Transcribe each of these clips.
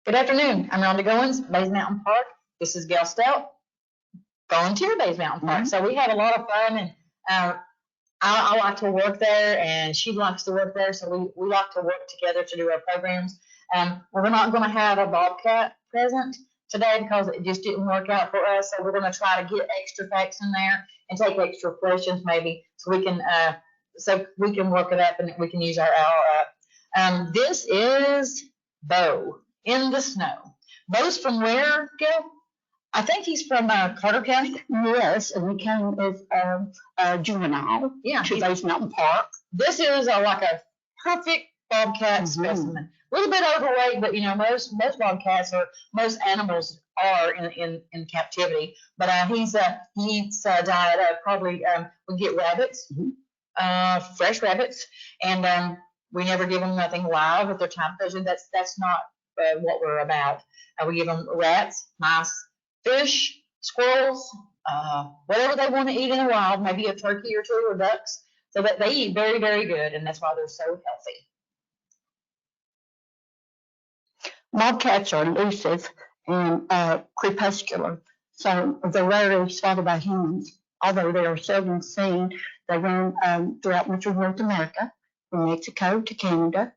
Good afternoon. I'm Rhonda Goins, Bays Mountain Park. This is Gail Stout, volunteer Bays Mountain Park. So we have a lot of fun, and I like to work there, and she likes to work there. So we like to work together to do our programs. We're not going to have a bobcat present today because it just didn't work out for us. So we're going to try to get extra facts in there and take extra questions maybe, so we can work it up and we can use our hour up. This is Bo in the snow. Bo's from where, Gail? I think he's from Carter County. Yes, and he came as a juvenile to Bays Mountain Park. This is like a perfect bobcat specimen. A little bit overweight, but most bobcats or most animals are in captivity. But he eats a diet of probably we get rabbits, fresh rabbits, and we never give them nothing live at their time frozen. That's not what we're about. We give them rats, mice, fish, squirrels, whatever they want to eat in the wild, maybe a turkey or two or ducks. So that they eat very, very good, and that's why they're so healthy. Bobcats are elusive and crepuscular, so they're rarely spotted by humans. Although they are seldom seen, they roam throughout much of North America, from Mexico to Canada,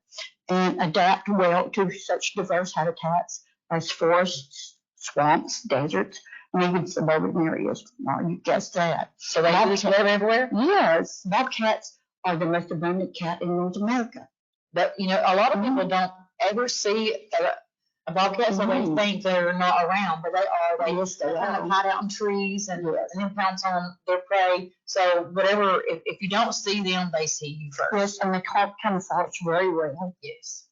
and adapt well to such diverse habitats as forests, swamps, deserts, and even suburban areas. Well, you guessed that. So they live everywhere? Yes. Bobcats are the most abundant cat in North America. But, a lot of people don't ever see a bobcat, so they think they're not around, but they are. They kind of hide out in trees and then pounce on their prey. So whatever, if you don't see them, they see you first. Yes, and they camouflage very well. Yes.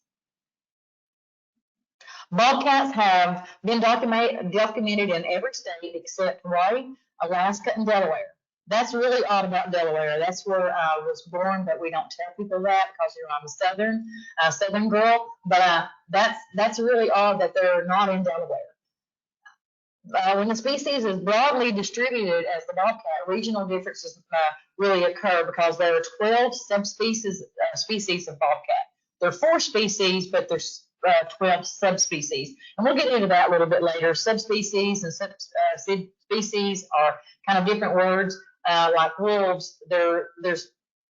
Bobcats have been documented in every state except Hawaii, Alaska, and Delaware. That's really odd about Delaware. That's where I was born, but we don't tell people that because I'm a southern girl. But that's really odd that they're not in Delaware. When the species is broadly distributed as the bobcat, regional differences really occur because there are 12 subspecies species of bobcat. There are 4 species, but there's 12 subspecies, and we'll get into that a little bit later. Subspecies and subspecies are kind of different words. Like wolves, there's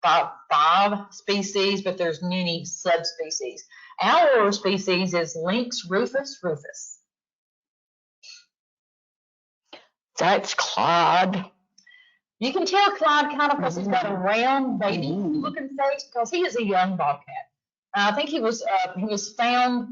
five species, but there's many subspecies. Our species is Lynx rufus. That's Clyde. You can tell Clyde kind of because he's got a round baby-looking face because he is a young bobcat. I think he was found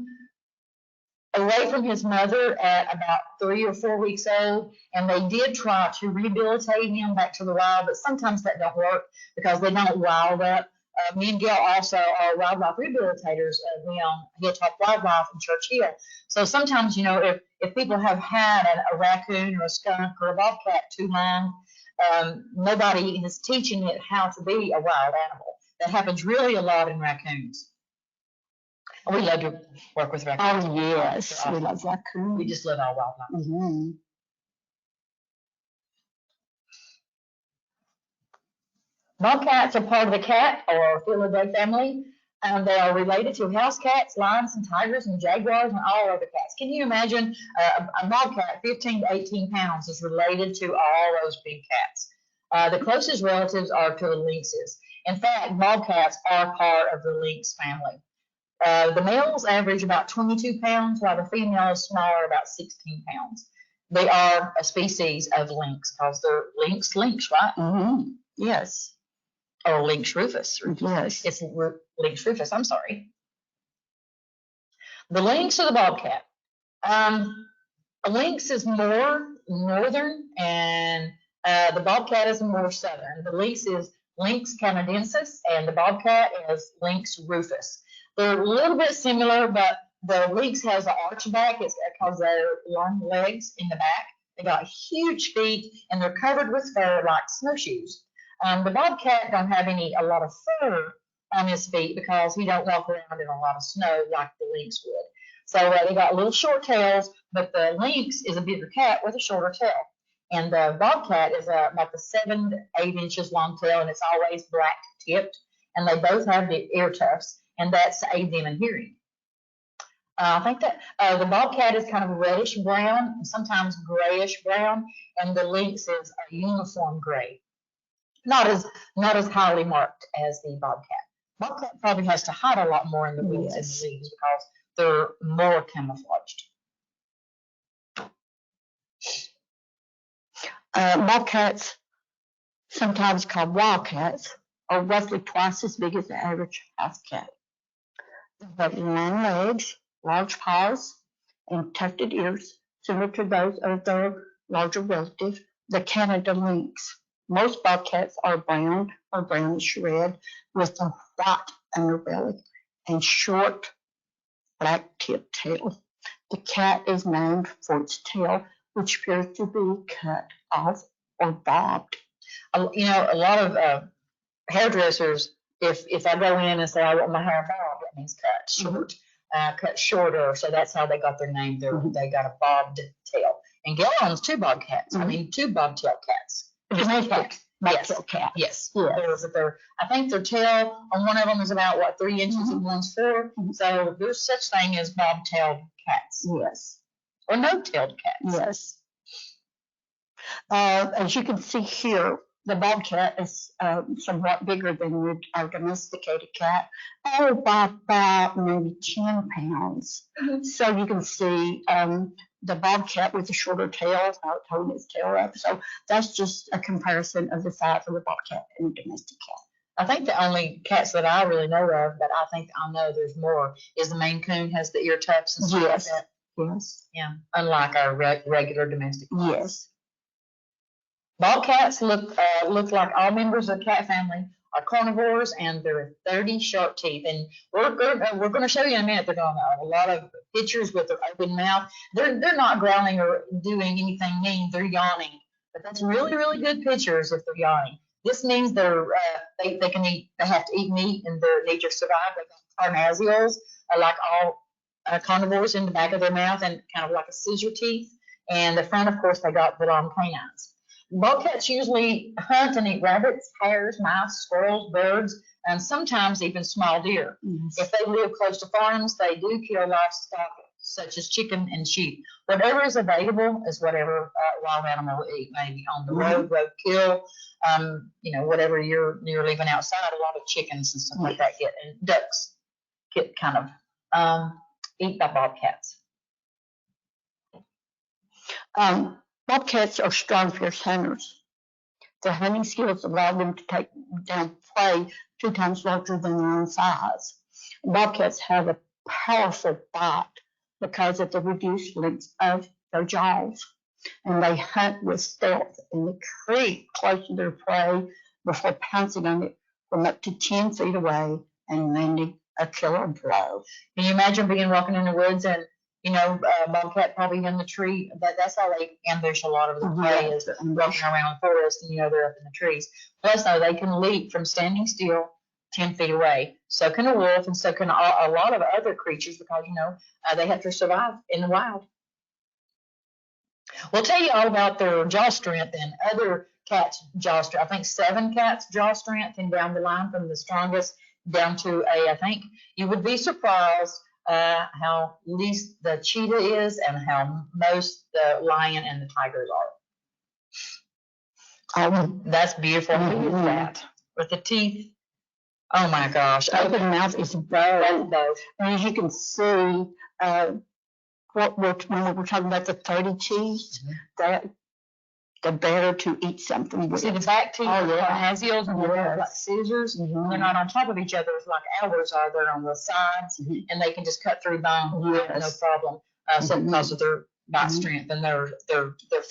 away from his mother at about 3 or 4 weeks old, and they did try to rehabilitate him back to the wild, but sometimes that don't work because they don't wild up. Me and Gail also are wildlife rehabilitators on Hilltop Wildlife in Churchill. So sometimes, if people have had a raccoon or a skunk or a bobcat too long, nobody is teaching it how to be a wild animal. That happens really a lot in raccoons. We love to work with raccoons. Oh, yes. We love raccoons. We just love our wildlife. Bobcats are part of the cat or Felidae family. They are related to house cats, lions, and tigers, and jaguars, and all other cats. Can you imagine a bobcat, 15 to 18 pounds, is related to all those big cats? The closest relatives are to the lynxes. In fact, bobcats are part of the lynx family. The males average about 22 pounds, while the female is smaller, about 16 pounds. They are a species of lynx because they're lynx, right? Yes. Or Lynx rufus. Yes. It's Lynx rufus, I'm sorry. The lynx or the bobcat. A lynx is more northern, and the bobcat is more southern. The lynx is Lynx canadensis, and the bobcat is Lynx rufus. They're a little bit similar, but the lynx has an arch back. It's because they're long legs in the back. They got huge feet, and they're covered with fur like snowshoes. The bobcat don't have a lot of fur on his feet because he don't walk around in a lot of snow like the lynx would. So they got little short tails, but the lynx is a bigger cat with a shorter tail. And the bobcat is about the 7 to 8 inches long tail, and it's always black tipped. And they both have the ear tufts, and that's to aid them in hearing. I think that the bobcat is kind of reddish brown, sometimes grayish brown, and the lynx is a uniform gray. Not as highly marked as the bobcat. Bobcat probably has to hide a lot more in the weeds and the leaves because they're more camouflaged. Bobcats, sometimes called wildcats, are roughly twice as big as the average house cat. They have long legs, large paws, and tufted ears, similar to those of their larger relative, the Canada lynx. Most bobcats are brown or brownish red with a white underbelly and short black tipped tail. The cat is named for its tail, which appears to be cut off or bobbed. You know, a lot of hairdressers, if I go in and say I want my hair bobbed, that means cut short, cut shorter. So that's how they got their name. They got a bobbed tail. And Gail owns two bobcats. I mean, two bobtail cats. Domestic bobtail cat. Yes. I think their tail on one of them is about 3 inches and one's 4. So there's such thing as bobtailed cats. Yes. Or no-tailed cats. Yes. As you can see here, the bobcat is somewhat bigger than our domesticated cat, by about maybe 10 pounds. So you can see the bobcat with the shorter tail, how it's holding its tail up. So that's just a comparison of the size of the bobcat and the domestic cat. I think the only cats that I really know of, but I think I know there's more, is the Maine Coon has the ear tufts and stuff like that. Yes. Yeah, unlike our regular domestic cats. Yes. Bobcats look like all members of the cat family are carnivores, and there are 30 sharp teeth. And we're going to show you in a minute. They're going to have a lot of pictures with their open mouth. They're not growling or doing anything mean. They're yawning, but that's really, really good pictures if they're yawning. This means they can eat. They have to eat meat in their need to survive. They got carnassials, like all carnivores, in the back of their mouth, and kind of like a scissor teeth. And the front, of course, they got the long canines. Bobcats usually hunt and eat rabbits, hares, mice, squirrels, birds, and sometimes even small deer. Yes. If they live close to farms, they do kill livestock such as chicken and sheep. Whatever is available is whatever wild animal will eat. Maybe on the roadkill, whatever you're leaving outside. A lot of chickens and stuff like that and ducks get kind of eat by bobcats. Bobcats are strong, fierce hunters. Their hunting skills allow them to take down prey 2 times larger than their own size. Bobcats have a powerful bite because of the reduced length of their jaws, and they hunt with stealth, and they creep close to their prey before pouncing on it from up to 10 feet away and landing a killer blow. Can you imagine walking in the woods and bobcat probably in the tree? That's how they ambush a lot of the prey, is walking around the forest, and they're up in the trees. Plus, though, they can leap from standing still 10 feet away. So can a wolf, and so can a lot of other creatures, because they have to survive in the wild. We'll tell you all about their jaw strength and other cats' jaw strength. I think 7 cats' jaw strength, and down the line from the strongest down to I think you would be surprised how least the cheetah is and how most the lion and the tigers are. That's beautiful. Who is that? With the teeth. Oh my gosh. Open mouth is both. And as you can see, when we're talking about the 30 teeth, that the better to eat something with. See the back teeth are carnassials, and they're like scissors. They're not on top of each other like ours are. They're on the sides, and they can just cut through bone, no problem. So because of their bite strength and their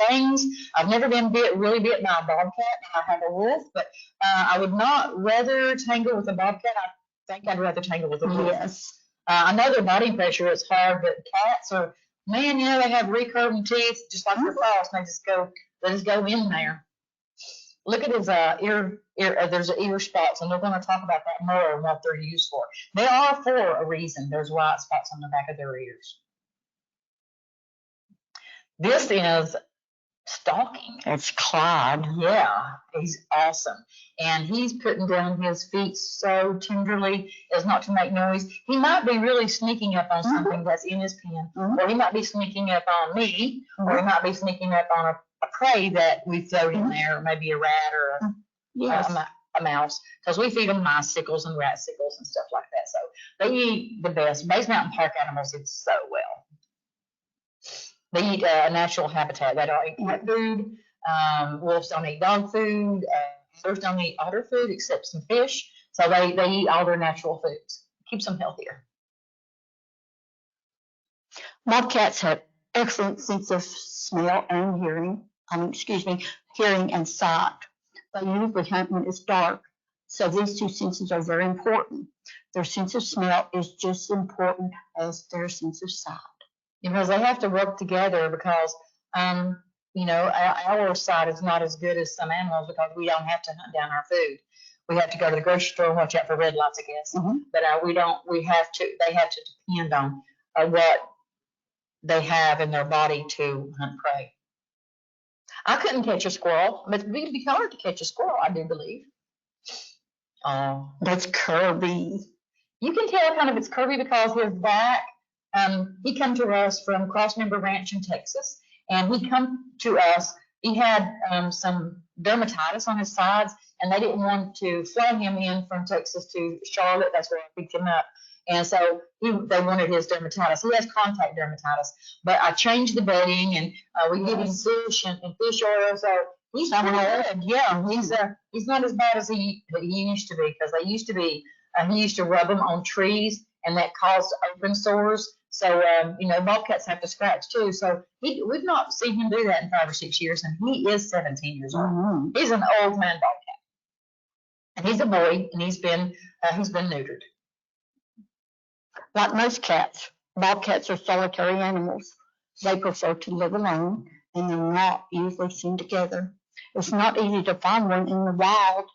fangs. I've never been really bit by a bobcat. I have a wolf, but I would not rather tangle with a bobcat. I think I'd rather tangle with a wolf. Yes. I know their body pressure is hard, but cats are, man, they have recurving teeth just like their paws, and they just go in there. Look at his ear. There's ear spots, and they're going to talk about that more and what they're used for. They are for a reason. There's white spots on the back of their ears. This is stalking. It's Clyde. Yeah, he's awesome. And he's putting down his feet so tenderly as not to make noise. He might be really sneaking up on something that's in his pen, or he might be sneaking up on me, or he might be sneaking up on a prey that we throw in there, maybe a rat or a mouse, because we feed them icicles and ratsicles and stuff like that. So they eat the best. Base Mountain Park animals eat so well. They eat a natural habitat. They don't eat cat food. Wolves don't eat dog food. Otters don't eat otter food except some fish. So they eat all their natural foods. Keeps them healthier. Bobcats have excellent sense of smell and hearing. Hearing and sight. They usually hunt when it's dark. So these two senses are very important. Their sense of smell is just as important as their sense of sight. Because they have to work together because, our sight is not as good as some animals because we don't have to hunt down our food. We have to go to the grocery store and watch out for red lights, I guess. But they have to depend on what they have in their body to hunt prey. I couldn't catch a squirrel, but it'd be hard to catch a squirrel, I do believe. That's Kirby. You can tell kind of it's Kirby because his back, he come to us from Crossmember Ranch in Texas, and he come to us, he had some dermatitis on his sides, and they didn't want to fly him in from Texas to Charlotte. That's where I picked him up. And so they wanted his dermatitis. He has contact dermatitis, but I changed the bedding, and we give him fish and fish oil. So he's pretty good. Yeah, he's not as bad as he used to be, because they used to be. He used to rub them on trees, and that caused open sores. So bobcats have to scratch too. So we've not seen him do that in 5 or 6 years, and he is 17 years old. He's an old man bobcat, and he's a boy, and he's been neutered. Like most cats, bobcats are solitary animals. They prefer to live alone, and they're not usually seen together. It's not easy to find one in the wild,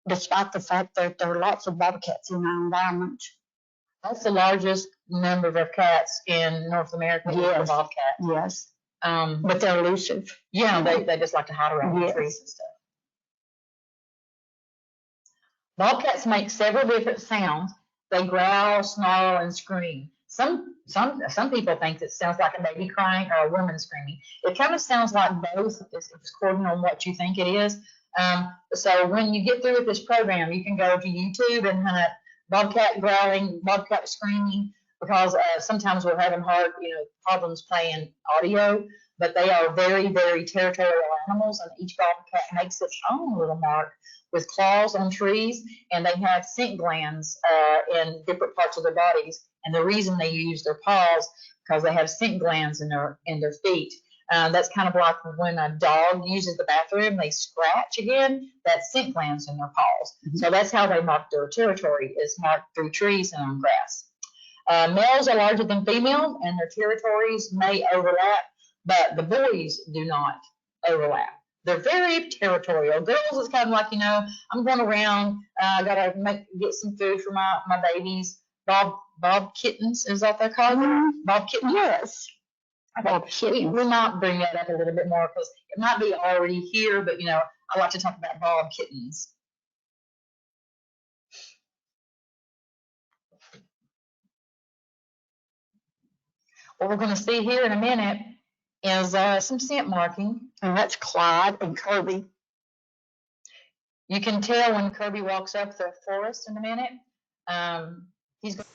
despite the fact that there are lots of bobcats in our environment. That's the largest number of cats in North America. Yes. The bobcat. Yes. But they're elusive. Yeah, they just like to hide around the trees and stuff. Bobcats make several different sounds. They growl, snarl, and scream. Some people think it sounds like a baby crying or a woman screaming. It kind of sounds like both. It's according on what you think it is. So when you get through with this program, you can go to YouTube and hunt bobcat growling, bobcat screaming, because sometimes we're having problems playing audio, but they are very, very territorial animals, and each bobcat makes its own little mark with claws on trees, and they have scent glands in different parts of their bodies. And the reason they use their paws because they have scent glands in their feet. That's kind of like when a dog uses the bathroom, they scratch again, that's scent glands in their paws. So that's how they mark their territory, is marked through trees and on grass. Males are larger than females, and their territories may overlap, but the boys do not overlap. They're very territorial. Girls is kind of like, I'm going around, I gotta get some food for my babies. Bob kittens, is that they're called? Bob kittens. Yes. We might bring that up a little bit more because it might be already here, but I like to talk about bob kittens. What we're going to see here in a minute is some scent marking. And that's Clyde and Kirby. You can tell when Kirby walks up the forest in a minute. He's going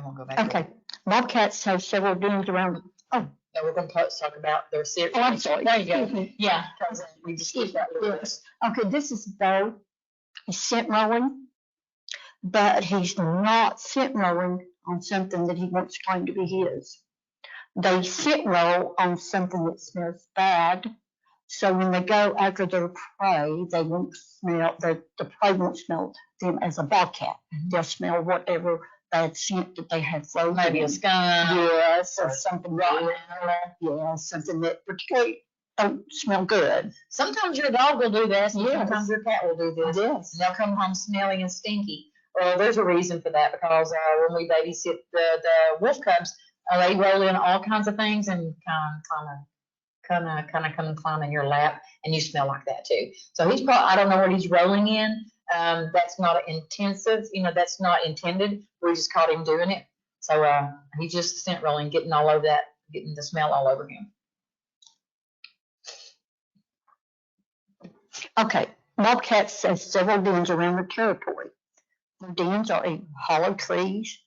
I won't go back. Okay. Bobcats have several dens around. Now we're going to talk about their series. Oh, I'm sorry. There you go. Excuse me. Yeah, because we just skipped that little bit. Yes. Okay, this is Bo. He's scent rolling, but he's not scent rolling on something that he wants to claim to be his. They scent roll on something that smells bad. So when they go after their prey, they won't smell, the prey won't smell them as a bobcat. They'll smell whatever bad scent that they have floating. Maybe a skunk. Yes, or something rotten rotten. Yeah, something that particularly don't smell good. Sometimes your dog will do this, and Yes. sometimes your cat will do this. Yes. And they'll come home smelly and stinky. Well, there's a reason for that, because when we babysit the wolf cubs, they roll in all kinds of things and kind of come and climb in your lap, and you smell like that too. So he's probably, I don't know what he's rolling in. That's not intensive, that's not intended. We just caught him doing it. So he's just scent rolling, getting all over that, getting the smell all over him. Okay, bobcats have several dens around their territory. Their dens are in hollow trees,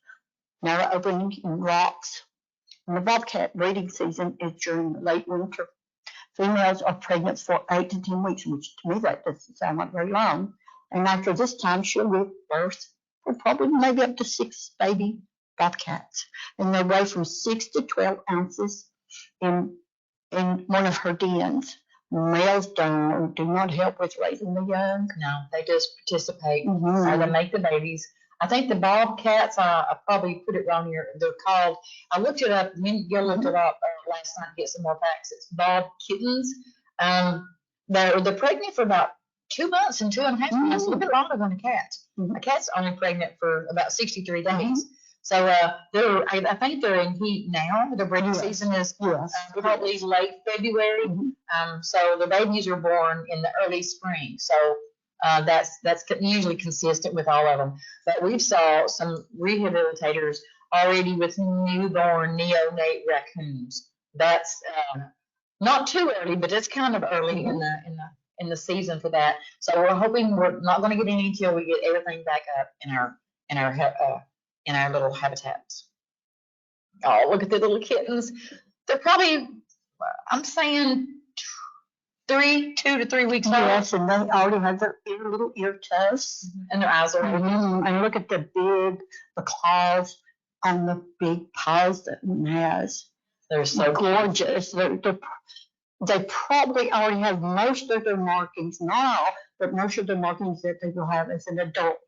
narrow openings in rocks. And the bobcat breeding season is during late winter. Females are pregnant for 8 to 10 weeks, which to me that doesn't sound like very long. And after this time, she'll give birth for probably maybe up to 6 baby bobcats. And they weigh from 6 to 12 ounces in one of her dens. Males do not help with raising the young. No, they just participate. Mhm. They make the babies. I think the bobcats, I probably put it wrong here. They're called, I looked it up, Gail looked it up last night to get some more facts. It's bob kittens. They're pregnant for about 2 months and 2.5 months, a little bit longer than a cat. A cat's only pregnant for about 63 days. So I think they're in heat now. The breeding season is probably late February. So the babies are born in the early spring. So that's usually consistent with all of them. But we saw some rehabilitators already with newborn neonate raccoons. That's not too early, but it's kind of early in the season for that. So we're hoping we're not going to get any until we get everything back up in our little habitats. Oh, look at the little kittens. They're probably, I'm saying 2 to 3 weeks old. Yes, and they already have their little ear tufts. And their eyes are open. And look at the claws on the big paws that one has. They're so gorgeous. They probably already have most of their markings now, but most of the markings that they will have as an adult.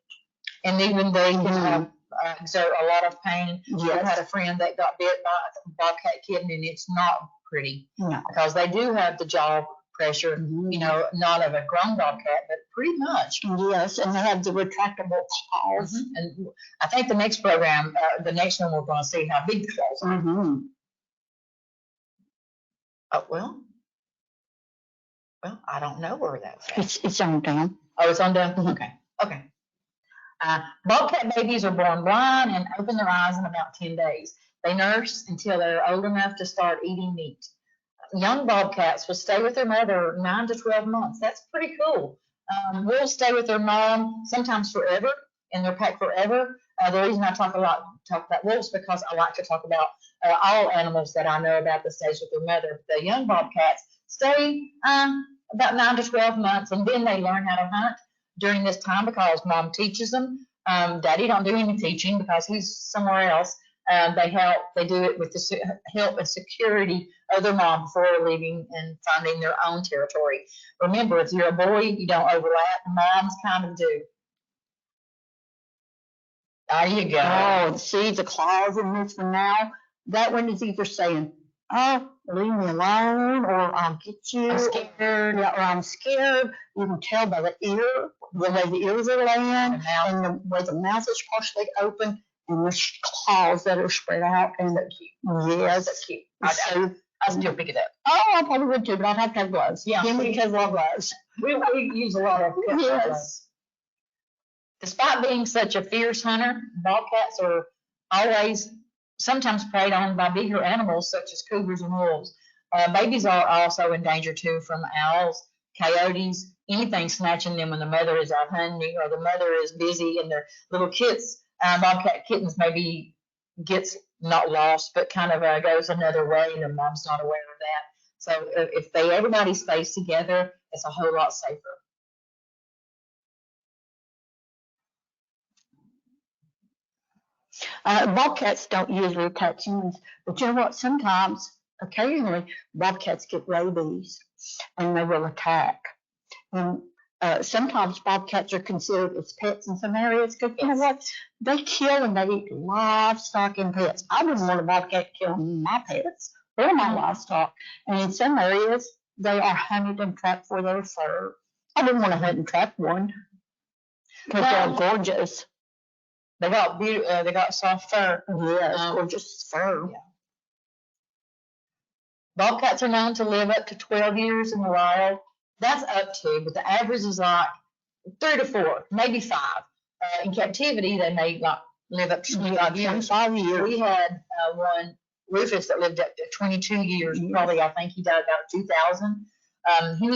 And even they can exert a lot of pain. Yes. I've had a friend that got bit by a bobcat kitten, and it's not pretty. No. Because they do have the jaw pressure, not of a grown bobcat, but pretty much. Yes, and they have the retractable claws. And I think the next program, the next one, we're going to see how big the claws are. Oh, well, I don't know where that's at. It's on down. Oh, it's on down? Okay. Bobcat babies are born blind and open their eyes in about 10 days. They nurse until they're old enough to start eating meat. Young bobcats will stay with their mother 9 to 12 months. That's pretty cool. Will stay with their mom sometimes forever, in their pack forever. The reason I talk about wolves because I like to talk about all animals that I know about that stays with their mother. The young bobcats stay about 9 to 12 months, and then they learn how to hunt during this time because mom teaches them. Daddy don't do any teaching because he's somewhere else. They do it with the help and security of their mom before leaving and finding their own territory. Remember, if you're a boy, you don't overlap. Moms kind of do. There you go. Oh, see the claws in this one now? That one is either saying, oh, leave me alone, or I'll get you. I'm scared. Or I'm scared. You can tell by the ear, the way the ears are laying, and the way the mouth is partially open, and the claws that are spread out. And that's cute. Yes. That's cute. I still pick it up. Oh, I probably would too, but I'd have to have gloves. Yeah. Give me Kevlar gloves. We use a lot of gloves. Despite being such a fierce hunter, bobcats are always sometimes preyed on by bigger animals such as cougars and wolves. Babies are also in danger too from owls, coyotes, anything snatching them when the mother is out hunting or the mother is busy and their little kits. Bobcat kittens may be gets not lost, but kind of goes another way, and the mom's not aware of that. So if everybody stays together, it's a whole lot safer. Bobcats don't usually attack humans, but you know what? Sometimes, occasionally, bobcats get rabies and they will attack. And sometimes bobcats are considered as pets in some areas because you know what? They kill and they eat livestock and pets. I wouldn't want a bobcat killing my pets or my livestock. And in some areas, they are hunted and trapped for their fur. I wouldn't want to hunt and trap one because they're gorgeous. They got soft fur. Yes, gorgeous fur. Yeah. Bobcats are known to live up to 12 years in the wild. That's up to, but the average is like 3 to 4, maybe 5. In captivity, they may not live up to 25 years. We had one, Rufus, that lived up to 22 years. Probably, I think he died about 2000.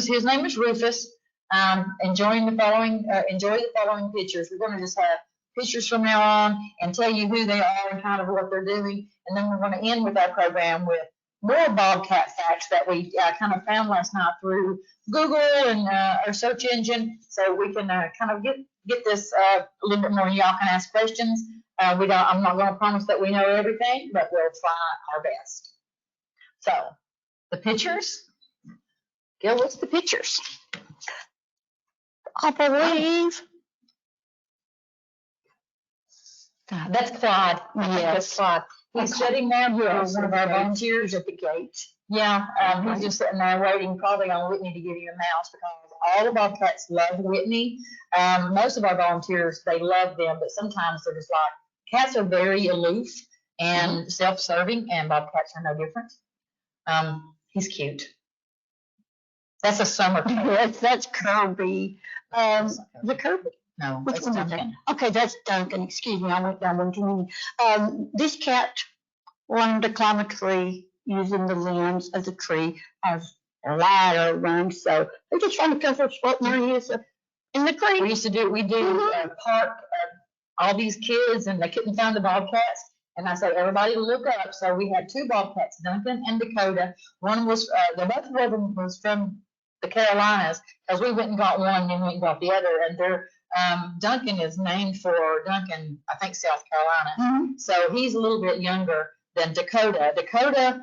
His name was Rufus. Enjoy the following pictures. We're going to just have pictures from now on and tell you who they are and kind of what they're doing. And then we're going to end with our program with more bobcat facts that we kind of found last night through Google and our search engine, so we can kind of get this a little bit more. Y'all can ask questions. I'm not going to promise that we know everything, but we'll try our best. So the pictures. Gail, what's the pictures? I believe that's Clyde. Yes. That's Clyde. He's sitting there for one of our volunteers at the gate. Yeah, he's just sitting there waiting probably on Whitney to give you a mouse because all the bobcats love Whitney. Most of our volunteers, they love them, but sometimes they're just like, cats are very aloof and self-serving, and bobcats are no different. He's cute. That's a summer. Yes, that's Kirby. The Kirby? No, which that's one is Duncan. that? Okay, that's Duncan. Excuse me, I went down one too many. This cat learned to climb a tree using the limbs of the tree as a ladder run. So they're just trying to comfort spot where he is in the tree. We do park all these kids, and they couldn't find the bobcats. And I said, everybody look up. So we had 2 bobcats, Duncan and Dakota. One was, both of them was from the Carolinas, because we went and got one and then went and got the other. And they're, Duncan is named for Duncan, I think, South Carolina. So he's a little bit younger than Dakota. Dakota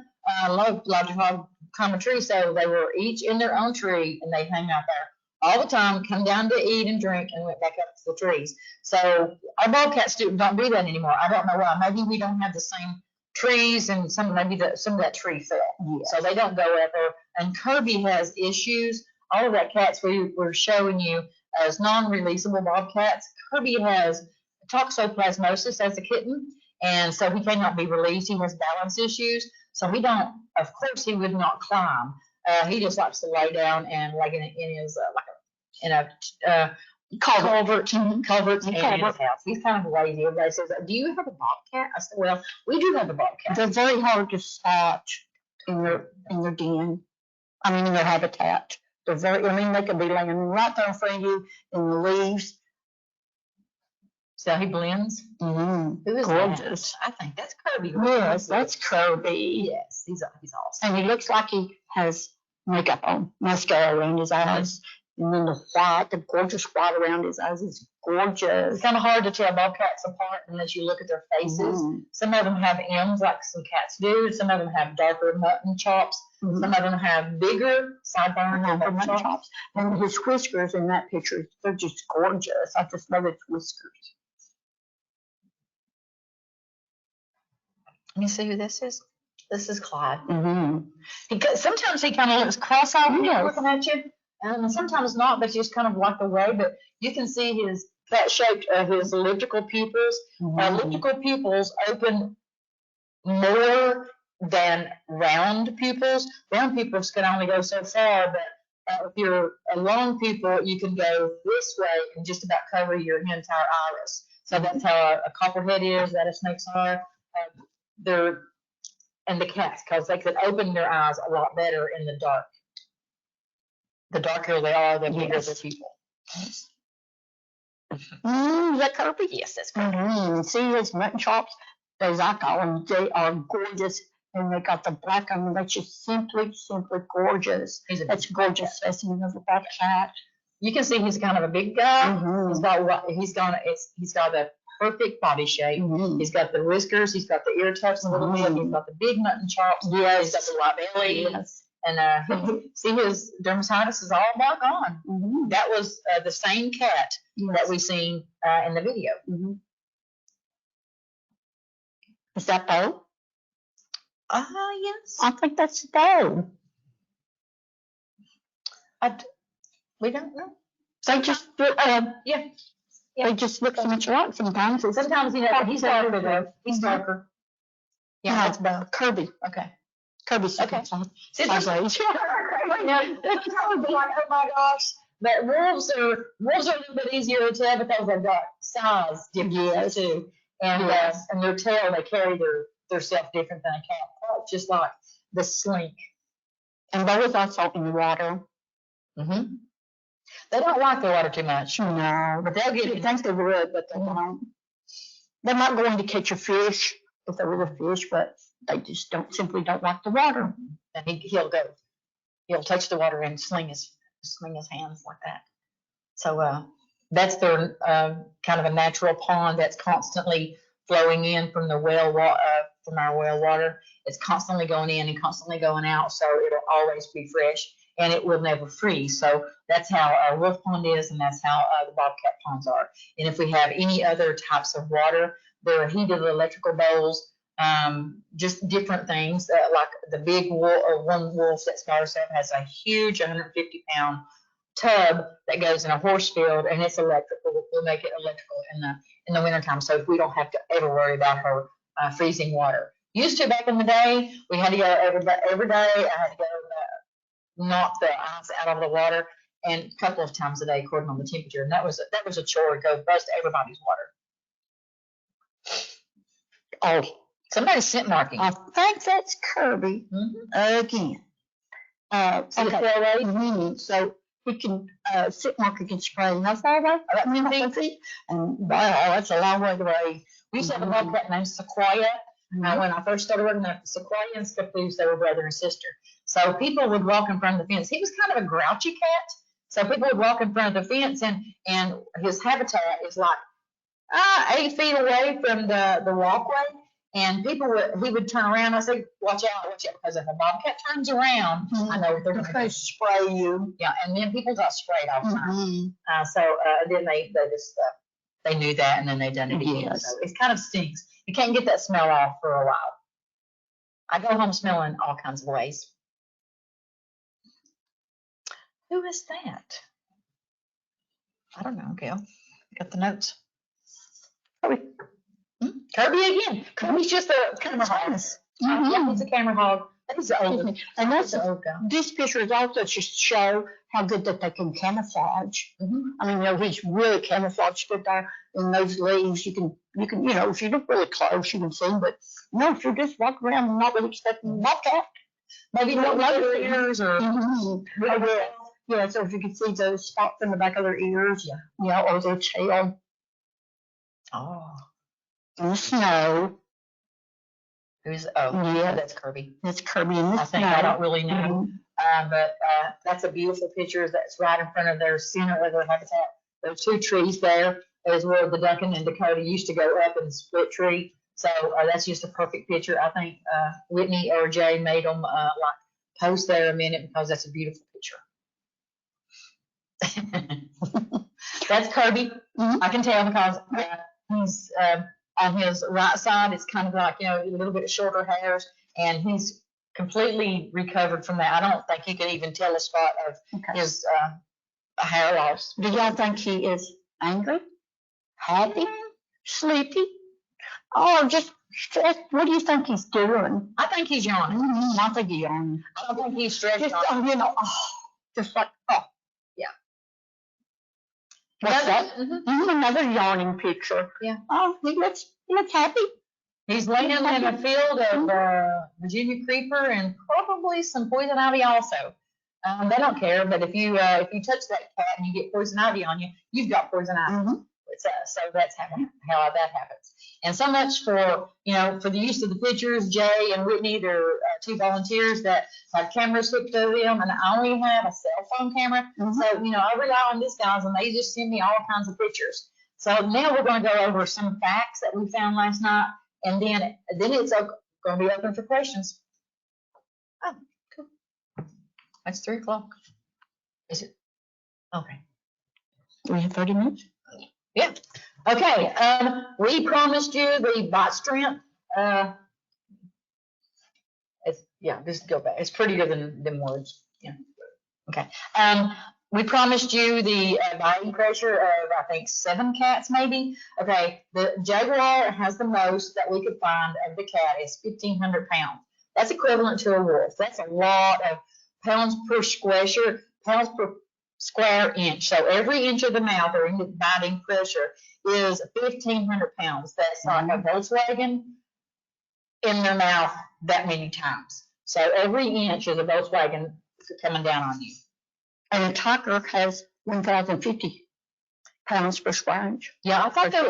loved to climb a tree, so they were each in their own tree, and they hang out there all the time, come down to eat and drink, and went back up to the trees. So our bobcats don't do that anymore. I don't know why. Maybe we don't have the same trees, and some of that tree fell. So they don't go up there. And Kirby has issues. All of that cats we were showing you as non-releasable bobcats. Kirby has toxoplasmosis as a kitten, and so he cannot be released. He has balance issues, so he don't. Of course, he would not climb. He just likes to lay down and like in his culvert in his house. He's kind of lazy. Everybody says, "Do you have a bobcat?" I said, "Well, we do have a bobcat." They're very hard to spot in their den. I mean, in their habitat. They're they could be laying right there in front of you in the leaves. So he blends. Who is gorgeous? That? I think that's Kirby. Yes, that's Kirby. Yes, he's awesome. And he looks like he has makeup on, mascara around his eyes. And then the gorgeous white around his eyes is gorgeous. It's kind of hard to tell bobcats apart unless you look at their faces. Some of them have M's like some cats do. Some of them have darker mutton chops. Some of them have bigger sideburns and mutton chops. And his whiskers in that picture, they're just gorgeous. I just love his whiskers. Let me see who this is. This is Clyde. Because sometimes he kind of looks cross-eyed looking at you. And sometimes not, but just kind of walk away. But you can see his cat-shaped, his elliptical pupils. Elliptical pupils open more than round pupils. Round pupils can only go so far, but if you're a long pupil, you can go this way and just about cover your entire iris. So that's how a copperhead is, that a snake's are. And the cats, because they could open their eyes a lot better in the dark. The darker they are, the bigger the people. Is that Kirby? Yes, that's Kirby. See his mutton chops? as I call them, they are gorgeous. And they got the black on them. That's just simply gorgeous. That's a gorgeous specimen of a bobcat. You can see he's kind of a big guy. Mhm. He's got a perfect body shape. Mhm. He's got the whiskers. He's got the ear tufts a little bit. He's got the big mutton chops. Yes. He's got the white belly. Yes. And see, his dermatitis is all about gone. Mhm. That was the same cat that we seen in the video. Mhm. Is that Bo? Yes. I think that's Bo. We don't know. They just Yeah. they just look so much alike sometimes. Sometimes he's darker though. He's darker. Yeah, No, that's Bo. Kirby. Okay. Kirby's Okay. Size age. Oh my gosh. But wolves are a little bit easier to tell because they've got size differences too. And and their tail, they carry their self different than a cat. Just like the slink. And Bo is also in the water. Mm-hmm. They don't like the water too much. No, But they'll get you it. think they would, but they don't. They're not going to catch a fish if there was a fish, but they just simply don't like the water. And he'll touch the water and sling his hands like that. So that's their kind of a natural pond that's constantly flowing in from the from our well water. It's constantly going in and constantly going out, so it'll always be fresh and it will never freeze. So that's how our wolf pond is, and that's how the bobcat ponds are. And if we have any other types of water, there are heated electrical bowls, just different things. Like the big one wolf that's by herself has a huge 150-pound tub that goes in a horse field, and it's electrical. We'll make it electrical in the wintertime, so we don't have to ever worry about her freezing water. Used to back in the day, we had to go every day. I had to go knock the ice out of the water, and a couple of times a day, according on the temperature. And that was a chore to go bust everybody's water. Oh, somebody's scent marking. I think that's Kirby again. Okay. So he can sit marker can spray how far away? About 10 feet. And wow, that's a long way away. We used to have a bobcat named Sequoia. When I first started working there, Sequoia and Scappoose, they were brother and sister. So people would walk in front of the fence. He was kind of a grouchy cat. So people would walk in front of the fence, and his habitat is like 8 feet away from the walkway. And he would turn around. I say, watch out, because if a bobcat turns around, I know they're going to spray you. Yeah, and then people got sprayed all the time. Then they knew that, and then they done it again. Yes. So it kind of stinks. You can't get that smell off for a while. I go home smelling all kinds of ways. Who is that? I don't know, Gail. Got the notes. Kirby again. Kirby's just a camera hog. Yeah, he's a camera hog. He's old. And that's the old guy. This picture is also to show how good that they can camouflage. I mean, he's really camouflaged good there in those leaves. You can, if you look really close, you can see him. But if you're just walking around and not really expecting a bobcat, maybe you don't know their ears or. Yeah, so if you can see those spots in the back of their ears, or their tail. Oh. In the snow. That's Kirby. That's Kirby in the snow. I don't really know. But that's a beautiful picture that's right in front of their center of their habitat. There are 2 trees there. Is where the Duncan and Dakota used to go up and split tree. So that's just a perfect picture. I think Whitney or Jay made them post there a minute because that's a beautiful picture. That's Kirby. I can tell because he's on his right side. It's kind of like, a little bit shorter hairs, and he's completely recovered from that. I don't think you can even tell a spot of his hair loss. Do y'all think he is angry, happy, sleepy, or just stressed? What do you think he's doing? I think he's yawning. I think he's yawning. I don't think he's stressed. Just like, yeah. What's that? Another yawning picture. Yeah. Oh, he looks happy. He's laying in a field of Virginia creeper and probably some poison ivy also. They don't care, but if you touch that cat and you get poison ivy on you, you've got poison ivy. So that's how that happens. And so much for, for the use of the pictures. Jay and Whitney, they're two volunteers that have cameras hooked to them, and I only have a cell phone camera. Mhm. So, I rely on these guys, and they just send me all kinds of pictures. So now we're going to go over some facts that we found last night, and then it's going to be open for questions. Oh, cool. It's 3:00. Is it? Okay. We have 30 minutes. Yeah. Okay. We promised you the bite strength. Just go back. It's prettier than words. Yeah. Okay. We promised you the biting pressure of, I think, 7 cats maybe. Okay. The jaguar has the most that we could find of the cat is 1,500 pounds. That's equivalent to a wolf. That's a lot of pounds per pounds per square inch. So every inch of the mouth or biting pressure is 1,500 pounds. That's like a Volkswagen in their mouth that many times. So every inch is a Volkswagen coming down on you. And a tiger has 1,050 pounds per square inch. Yeah, I thought that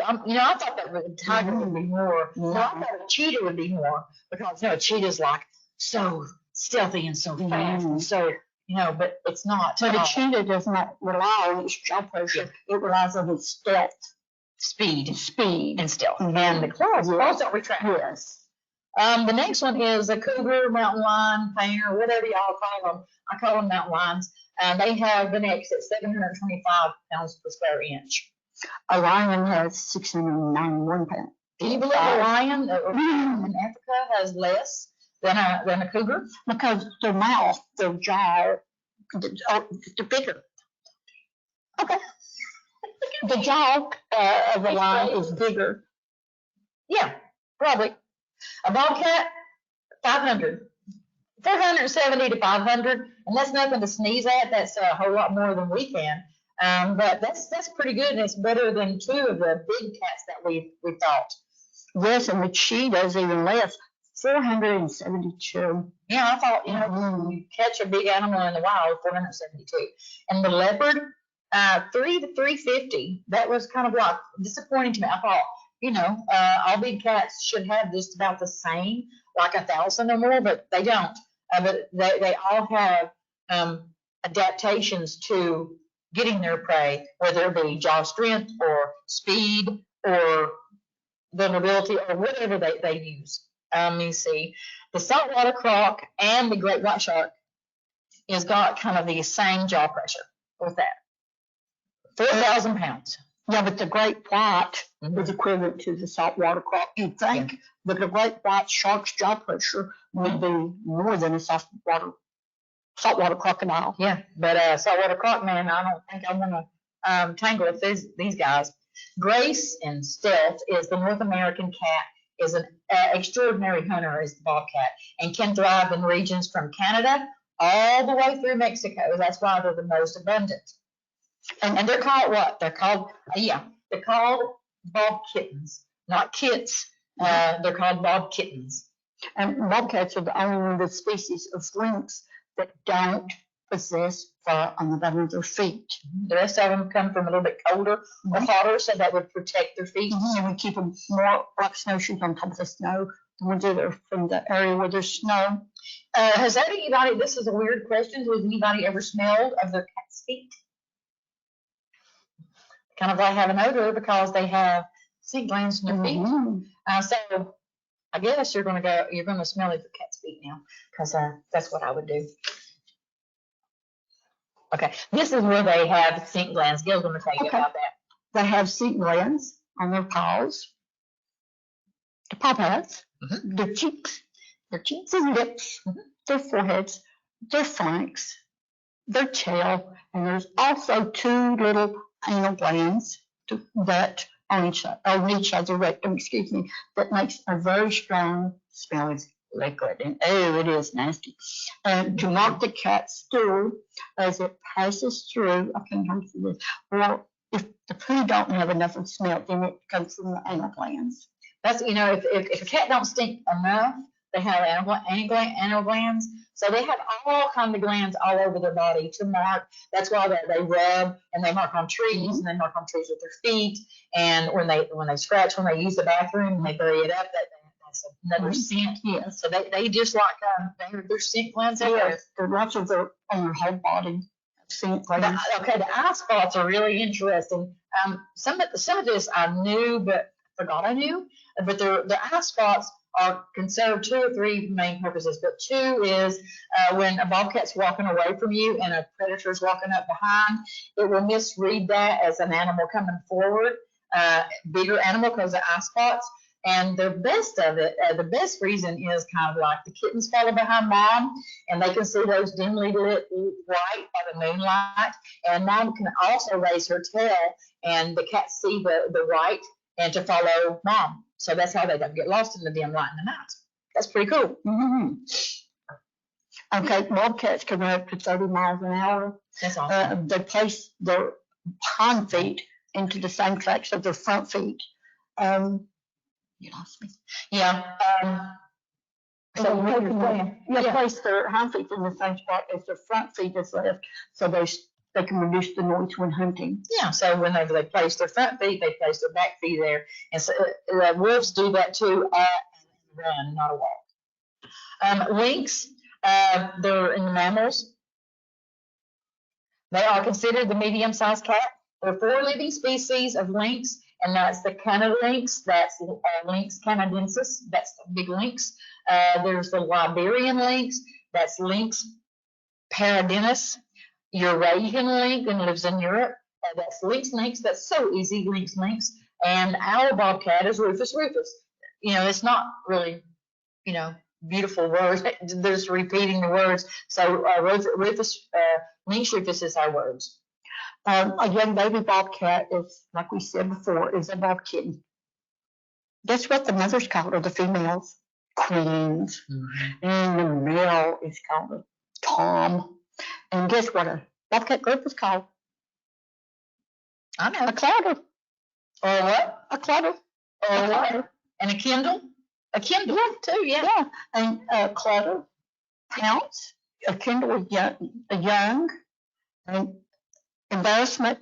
the tiger would be more. Yeah. No, I thought a cheetah would be more because a cheetah's like so stealthy and so fast and so. But it's not. So the cheetah does not rely on its jaw pressure. Yeah. It relies on its stealth, speed, and stealth. Mm-hmm. And the claws don't retract. Yes. The next one is a cougar, mountain lion, painter, whatever y'all call them. I call them mountain lions. And they have the necks at 725 pounds per square inch. A lion has 691 pounds. Can you believe a lion in Africa has less than a cougar? Because their mouth, their jaw, they're bigger. Okay. The jaw of a lion is bigger. Yeah, probably. A bobcat, 500. 470 to 500, and that's nothing to sneeze at. That's a whole lot more than we can. But that's pretty good, and it's better than 2 of the big cats that we thought. Yes, and the cheetah is even less, 472. Yeah, I thought, you catch a big animal in the wild, 472. And the leopard, 3 to 350. That was kind of like disappointing to me. I thought, all big cats should have just about the same, like 1,000 or more, but they don't. But they all have adaptations to getting their prey, whether it be jaw strength or speed or vulnerability or whatever they use. Let me see. The saltwater croc and the great white shark has got kind of the same jaw pressure with that. 4,000 pounds. Yeah, but the great white is equivalent to the saltwater croc. You'd think, but the great white shark's jaw pressure would be more than a saltwater crocodile. Yeah, but saltwater croc, man, I don't think I'm gonna tangle with these guys. Grace and stealth is the North American cat. Is an extraordinary hunter, is the bobcat, and can thrive in regions from Canada all the way through Mexico. That's why they're the most abundant. And they're called what? They're called bob kittens, not kits. They're called bob kittens. And bobcats are the only one of the species of lynx that don't possess fur on the bottom of their feet. The rest of them come from a little bit colder or hotter, so that would protect their feet. And we keep them more like snowshoes on top of the snow. The ones that are from the area where there's snow. Has anybody, this is a weird question, has anybody ever smelled of their cat's feet? Kind of like have an odor because they have scent glands in their feet. So I guess you're going to smell your cat's feet now, because that's what I would do. Okay, this is where they have scent glands. Gail's going to tell you about that. They have scent glands on their paws, the paw pads, their cheeks, their lips, their foreheads, their flanks, their tail, and there's also 2 little anal glands that on each other rectum, that makes a very strong smell of liquid. And it is nasty. And to mark the cat's stool as it passes through, I can't hold for this, or if the poo don't have enough of smell, then it comes from the anal glands. That's, if a cat don't stink enough, They have anal glands. So they have all kinds of glands all over their body to mark. That's why they rub and they mark on trees and they mark on trees with their feet. And when they scratch, when they use the bathroom and they bury it up, that's another scent. Yeah. So they just like they're scent glands everywhere. Yes, the lots of their on their whole body. Scent glands. Okay, the eye spots are really interesting. Some of this I knew, but forgot I knew. But the eye spots can serve 2 or 3 main purposes. But 2 is when a bobcat's walking away from you and a predator's walking up behind, it will misread that as an animal coming forward, bigger animal because of eye spots. And the best reason is kind of like the kittens follow behind mom, and they can see those dimly lit white by the moonlight. And mom can also raise her tail, and the cats see the white and to follow mom. So that's how they don't get lost in the dim light in the night. That's pretty cool. Mm-hmm. Okay, bobcats can run up to 30 miles an hour. That's awesome. They place their hind feet into the same tracks of their front feet. You lost me. Yeah. So they place their hind feet in the same spot as their front feet is left, so they can reduce the noise when hunting. Yeah, so whenever they place their front feet, they place their back feet there. And so wolves do that too, run, not a walk. Lynx, they're in the mammals. They are considered the medium-sized cat. There are 4 living species of lynx, and that's the Canada lynx, that's Lynx canadensis, that's the big lynx. There's the Liberian lynx, that's Lynx paradinus. Eurasian lynx and lives in Europe. That's lynx, that's so easy, lynx. And our bobcat is Rufus rufus. It's not really, beautiful words. They're just repeating the words. So Rufus, lynx rufus is our words. A young baby bobcat is, like we said before, is a bob kitten. That's what the mothers call her, the females, queens. Mm-hmm. And the male is called a tom. And guess what a bobcat group is called? I know. A clouder. Or what? A clouder. Or what? And a kindle? A kindle too, yeah. Yeah. And a clouder, pounce. A kindle is young. And embarrassment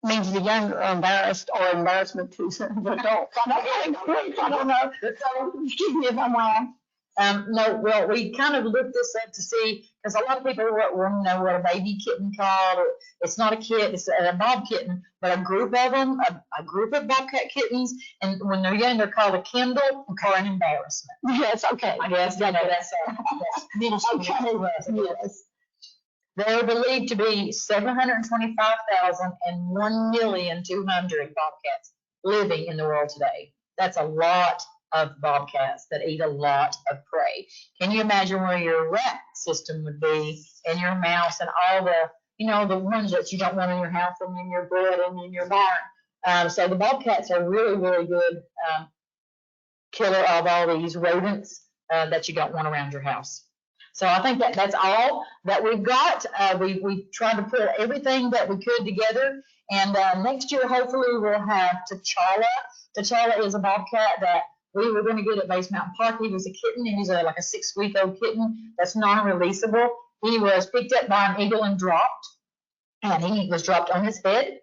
means the young are embarrassed, or embarrassment to the adults. I don't know. So excuse me if I'm wrong. No, well, we kind of looked this up to see, because a lot of people want to know what a baby kitten called. It's not a kitten, it's a bob kitten, but a group of them, a group of bobcat kittens, and when they're young, they're called a kindle or an embarrassment. Yes, okay. I guess that's yes. There are believed to be 725,000 and 1,200,000 bobcats living in the world today. That's a lot of bobcats that eat a lot of prey. Can you imagine where your rat system would be, and your mouse, and all the ones that you don't want in your house and in your bed and in your barn? So the bobcats are really, really good killer of all these rodents that you don't want around your house. So I think that's all that we've got. We tried to put everything that we could together, and next year hopefully we'll have T'Challa. T'Challa is a bobcat that we were going to get at Base Mountain Park. He was a kitten, and he's like a 6-week-old kitten that's non-releasable. He was picked up by an eagle and dropped, and he was dropped on his head.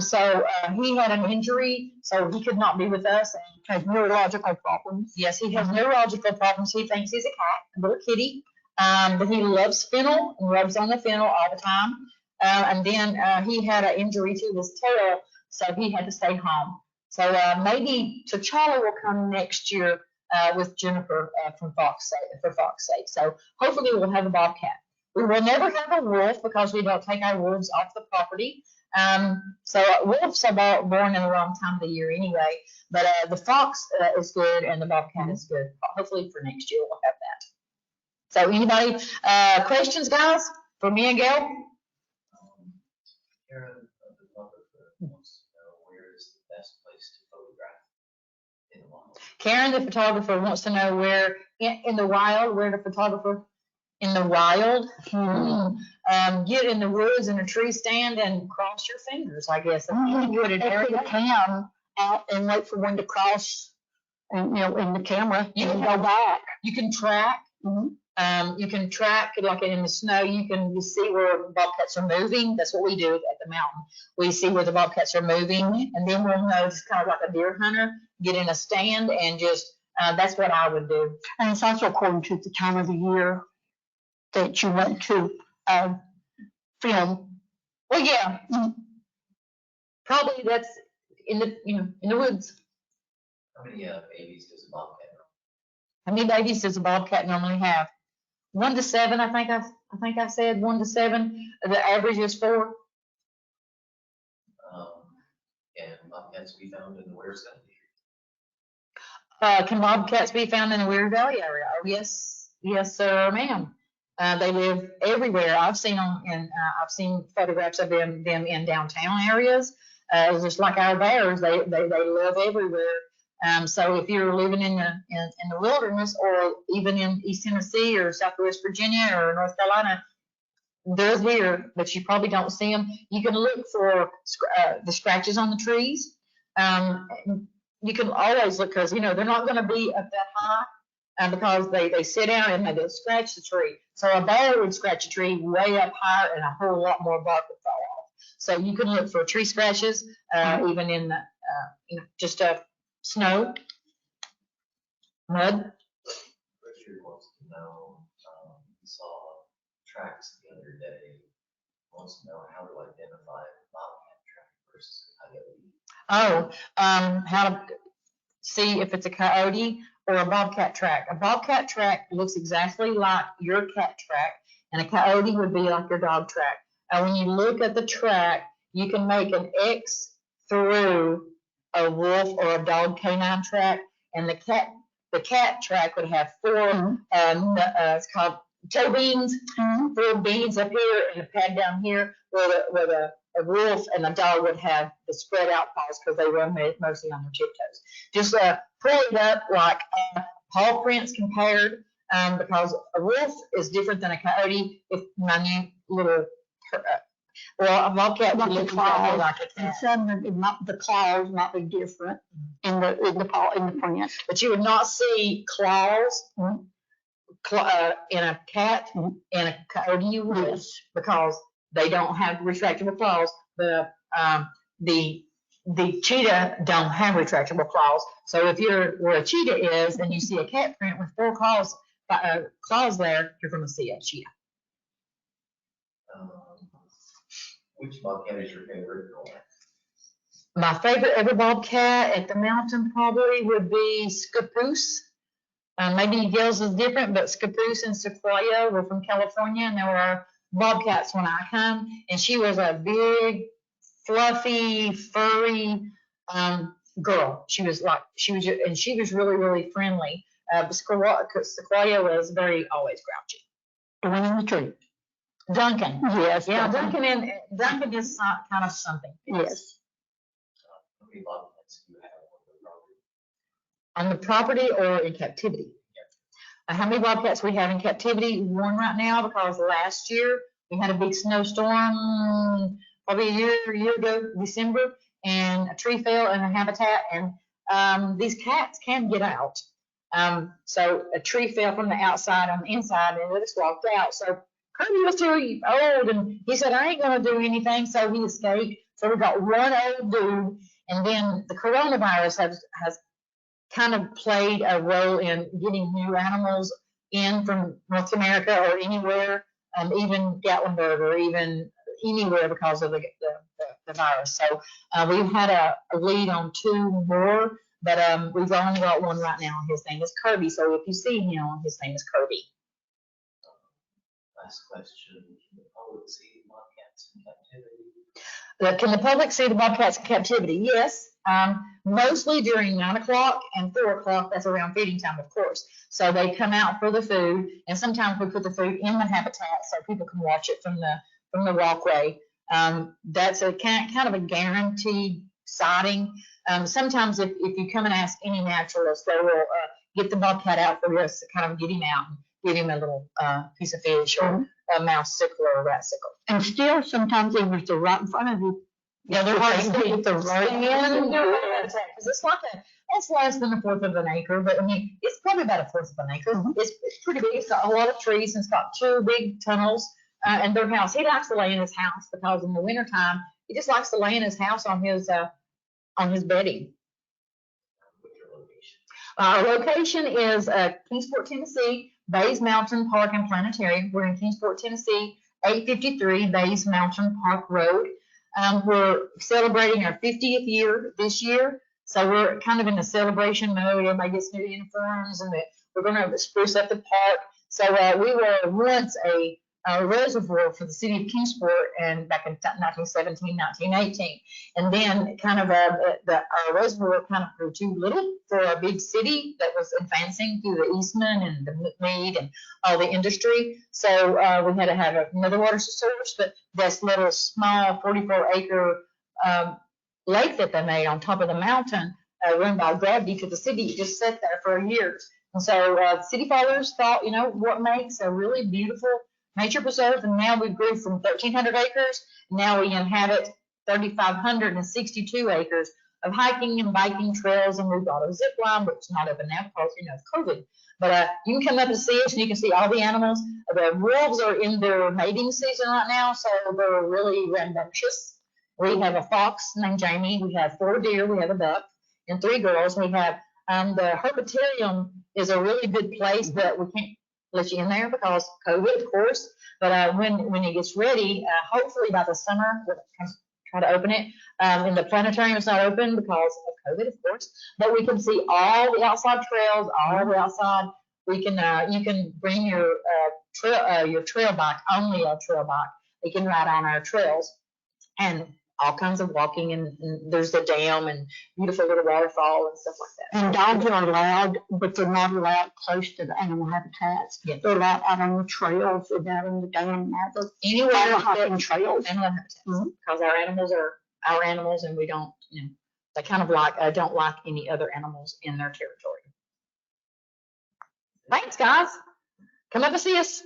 So he had an injury, so he could not be with us, and has neurological problems. Yes, he has neurological problems. He thinks he's a cat, a little kitty, but he loves fennel and rubs on the fennel all the time. And then he had an injury to his tail, so he had to stay home. So maybe T'Challa will come next year with Jennifer for Fox's sake. So hopefully we'll have a bobcat. We will never have a wolf because we don't take our wolves off the property. So wolves are born in the wrong time of the year anyway. But the fox is good, and the bobcat is good. Hopefully for next year we'll have that. So anybody questions, guys, for me and Gail? Karen, the photographer, wants to know where is the best place to photograph in the wild. Karen, the photographer, wants to know where in the wild, where the photographer in the wild. Get in the woods in a tree stand and cross your fingers, I guess. If you would cam out and wait for one to cross And, in the camera, You you can can- go back. You can track. You can track, like in the snow, you see where bobcats are moving. That's what we do at the mountain. We see where the bobcats are moving, and then we'll know, it's kind of like a deer hunter, get in a stand and just, that's what I would do. And it's also according to the time of the year that you want to film. Well, yeah. Probably that's in the woods. How many babies does a bobcat have? How many babies does a bobcat normally have? 1 to 7, I think I said 1 to 7. The average is 4. And bobcats be found in the Ware Valley. Can bobcats be found in the Weird Valley area? Oh, yes, sir, ma'am. They live everywhere. I've seen them, and I've seen photographs of them in downtown areas. Just like our bears, they live everywhere. So if you're living in the wilderness, or even in East Tennessee or Southwest Virginia or North Carolina, they're here, but you probably don't see them. You can look for the scratches on the trees. You can always look, because they're not going to be up that high, because they sit down and they scratch the tree. So a bear would scratch a tree way up higher, and a whole lot more bark would fall off. So you can look for tree scratches, even in the just snow, mud. Richard wants to know, he saw tracks the other day. Wants to know how to identify a bobcat track versus a coyote. How to see if it's a coyote or a bobcat track. A bobcat track looks exactly like your cat track, and a coyote would be like your dog track. When you look at the track, you can make an X through a wolf or a dog canine track, and the cat track would have 4, it's called toe beans, 4 beans up here and a pad down here, where a wolf and a dog would have the spread out paws, because they run mostly on their tiptoes. Just pull it up like paw prints compared, because a wolf is different than a coyote. If my new little, well, a bobcat would look exactly like a And cat. some of the claws might be different in the print. But you would not see claws in a cat, and a coyote you would, Yes. because they don't have retractable claws. The cheetah don't have retractable claws. So if you're where a cheetah is and you see a cat print with 4 claws there, you're going to see a cheetah. Which bobcat is your favorite? My favorite ever bobcat at the mountain probably would be Scapoose. Maybe Gail's is different, but Scapoose and Sequoia were from California, and they were bobcats when I come. And she was a big, fluffy, furry girl. She was really, really friendly. But Sequoia was always grouchy. The one in the tree. Duncan. Yes. Yeah, Duncan is kind of something. Yes. How many bobcats do you have on the property? On the property or in captivity? How many bobcats we have in captivity? 1 right now, because last year we had a big snowstorm, probably a year ago, December, and a tree fell in a habitat, and these cats can get out. So a tree fell from the outside on the inside, and they just walked out. So Kirby was too old, and he said, I ain't gonna do anything, so he escaped. So we got 1 old dude, and then the coronavirus has kind of played a role in getting new animals in from North America or anywhere, even Gatlinburg or even anywhere, because of the virus. So we've had a lead on 2 more, but we've only got 1 right now. His name is Kirby. So if you see him, his name is Kirby. Last question, can the public see bobcats in captivity? Can the public see the bobcats in captivity? Yes. Mostly during 9 o'clock and 4 o'clock. That's around feeding time, of course. So they come out for the food, and sometimes we put the food in the habitat so people can watch it from the walkway. That's a kind of a guaranteed sighting. Sometimes if you come and ask any naturalist, they will get the bobcat out for us to kind of get him out and give him a little piece of fish or a mouse sickle or a rat sickle. And still, sometimes even if they're right in front of you. Yeah, they're hard to see. If they're right in front of you. Because it's like It's less than a fourth of an acre, but I mean, it's probably about a fourth of an acre. It's pretty big. It's got a lot of trees and it's got 2 big tunnels. And their house, he likes to lay in his house because in the wintertime, he just likes to lay in his house on his bedding. What's your location? Our location is Kingsport, Tennessee, Bays Mountain Park and Planetarium. We're in Kingsport, Tennessee, 853 Bays Mountain Park Road. We're celebrating our 50th year this year, so we're kind of in a celebration mode. Everybody gets new uniforms, and we're going to spruce up the park. So we were once a reservoir for the city of Kingsport, and back in 1917, 1918, and then kind of our reservoir kind of grew too little for a big city that was advancing through the Eastman and the meat and all the industry. So we had to have another water source, but this little small 44-acre lake that they made on top of the mountain, run by gravity to the city, just sat there for years. And so city fathers thought, you know, what makes a really beautiful nature preserve, and now we grew from 1,300 acres. Now we inhabit 3,562 acres of hiking and biking trails, and we've got a zip line, which is not open now because, you know, of COVID. But you can come up and see us, and you can see all the animals. The wolves are in their mating season right now, so they're really rambunctious. We have a fox named Jamie. We have 4 deer. We have a duck and 3 girls. We have the herbarium is a really good place, but we can't let you in there because COVID, of course. But when it gets ready, hopefully by the summer, we'll try to open it. And the planetarium is not open because of COVID, of course. But we can see all the outside trails, all the outside. We can you can bring your trail bike, only a trail bike. You can ride on our trails, and all kinds of walking, and there's the dam and beautiful little waterfall and stuff like that. And dogs are allowed, but they're not allowed close to the animal habitats. Yeah. They're allowed out on the trails, they're out on the dam, Anywhere hiking trails. animal habitats, because our animals are our animals, and we don't, you know, they kind of like don't like any other animals in their territory. Thanks, guys. Come up and see us.